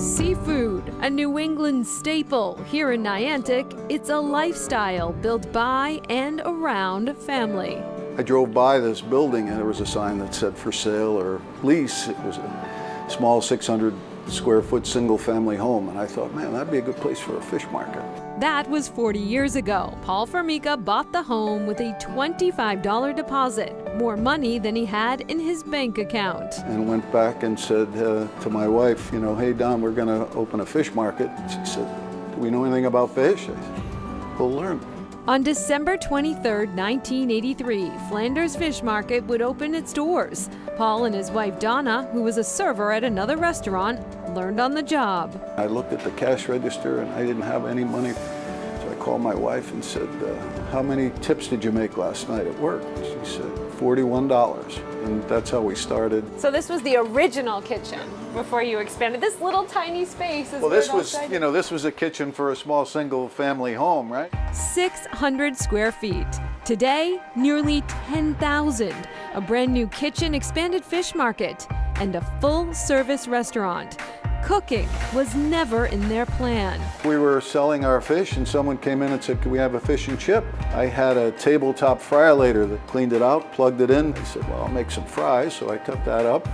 Seafood, a New England staple. Here in Niantic, it's a lifestyle built by and around family. I drove by this building and there was a sign that said for sale or lease. It was a small 600 square foot single family home, and I thought, man, that'd be a good place for a fish market. That was 40 years ago. Paul Formica bought the home with a $25 deposit, more money than he had in his bank account. And went back and said to my wife, you know, hey Don, we're gonna open a fish market. She said, do we know anything about fish? I said, we'll learn. On December 23, 1983, Flanders Fish Market would open its doors. Paul and his wife Donna, who was a server at another restaurant, learned on the job. I looked at the cash register and I didn't have any money. So I called my wife and said, how many tips did you make last night at work? She said, $41. And that's how we started. So this was the original kitchen before you expanded. This little tiny space is well, this was, you know, this was a kitchen for a small single family home, right? 600 square feet. Today, nearly 10,000. A brand new kitchen, expanded fish market, and a full-service restaurant. Cooking was never in their plan. We were selling our fish and someone came in and said, can we have a fish and chip? I had a tabletop fryer later that cleaned it out, plugged it in. He said, well, I'll make some fries. So I cut that up,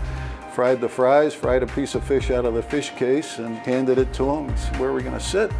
fried the fries, fried a piece of fish out of the fish case and handed it to him. He said, where are we gonna sit?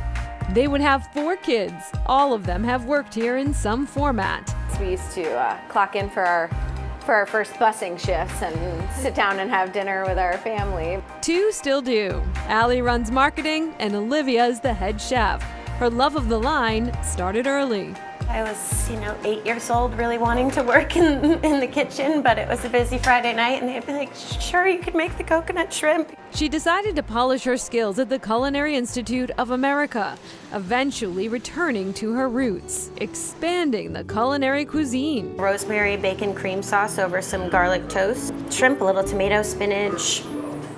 They would have 4 kids. All of them have worked here in some format. So we used to clock in for our first busing shifts and sit down and have dinner with our family. 2 still do. Allie runs marketing and Olivia is the head chef. Her love of the line started early. I was, 8 years old, really wanting to work in the kitchen, but it was a busy Friday night, and they'd be like, sure, you could make the coconut shrimp. She decided to polish her skills at the Culinary Institute of America, eventually returning to her roots, expanding the culinary cuisine. Rosemary bacon cream sauce over some garlic toast, shrimp, a little tomato, spinach,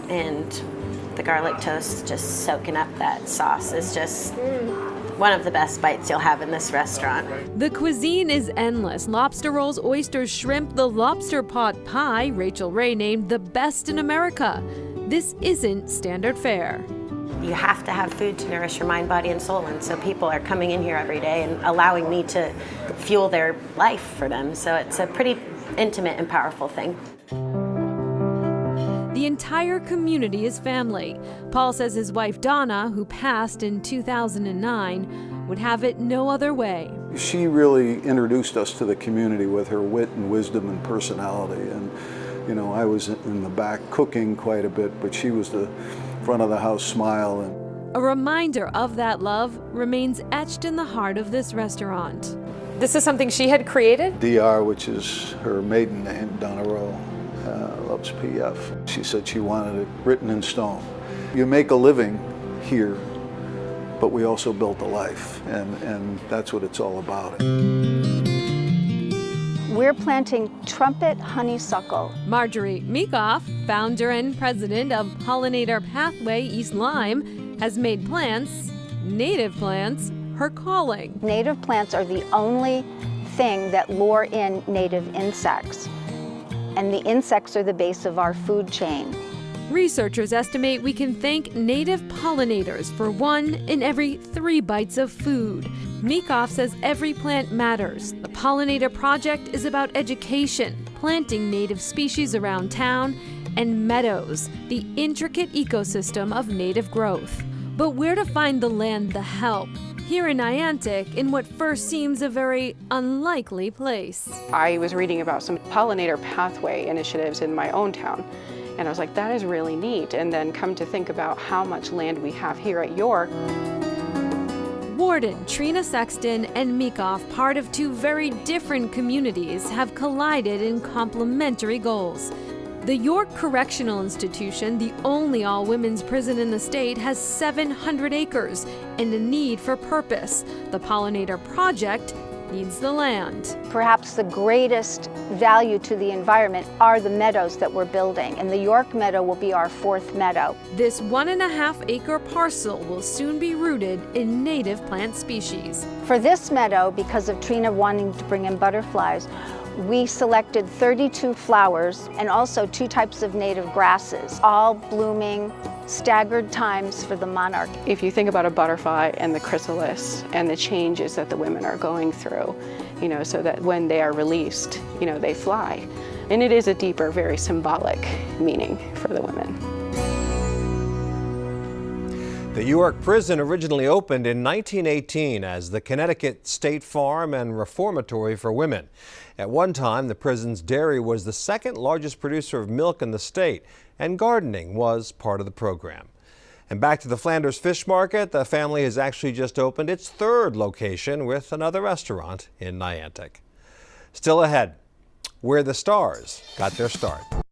and the garlic toast just soaking up that sauce is just one of the best bites you'll have in this restaurant. The cuisine is endless. Lobster rolls, oysters, shrimp, the lobster pot pie Rachel Ray named the best in America. This isn't standard fare. You have to have food to nourish your mind, body, and soul, and so people are coming in here every day and allowing me to fuel their life for them, so it's a pretty intimate and powerful thing. The entire community is family. Paul says his wife Donna, who passed in 2009, would have it no other way. She really introduced us to the community with her wit and wisdom and personality. And, I was in the back cooking quite a bit, but she was the front of the house smile. And a reminder of that love remains etched in the heart of this restaurant. This is something she had created? DR, which is her maiden name, Donna Rowe. Loves PF. She said she wanted it written in stone. You make a living here, but we also built a life, and that's what it's all about. We're planting trumpet honeysuckle. Marjorie Meekoff, founder and president of Pollinator Pathway East Lyme, has made plants, native plants, her calling. Native plants are the only thing that lure in native insects. And the insects are the base of our food chain. Researchers estimate we can thank native pollinators for 1 in every 3 bites of food. Meekoff says every plant matters. The Pollinator Project is about education, planting native species around town, and meadows, the intricate ecosystem of native growth. But where to find the land, the help? Here in Niantic, in what first seems a very unlikely place. I was reading about some pollinator pathway initiatives in my own town, and I was like, that is really neat. And then come to think about how much land we have here at York. Warden Trina Sexton and Meekoff, part of 2 very different communities, have collided in complementary goals. The York Correctional Institution, the only all-women's prison in the state, has 700 acres and a need for purpose. The Pollinator Project needs the land. Perhaps the greatest value to the environment are the meadows that we're building, and the York Meadow will be our 4th meadow. This 1.5-acre parcel will soon be rooted in native plant species. For this meadow, because of Trina wanting to bring in butterflies, We selected 32 flowers and also 2 types of native grasses, all blooming staggered times for the monarch. If you think about a butterfly and the chrysalis and the changes that the women are going through, so that when they are released, they fly. And it is a deeper, very symbolic meaning for the women. The York Prison originally opened in 1918 as the Connecticut State Farm and Reformatory for Women. At one time, the prison's dairy was the second largest producer of milk in the state, and gardening was part of the program. And back to the Flanders Fish Market, the family has actually just opened its 3rd location with another restaurant in Niantic. Still ahead, where the stars got their start.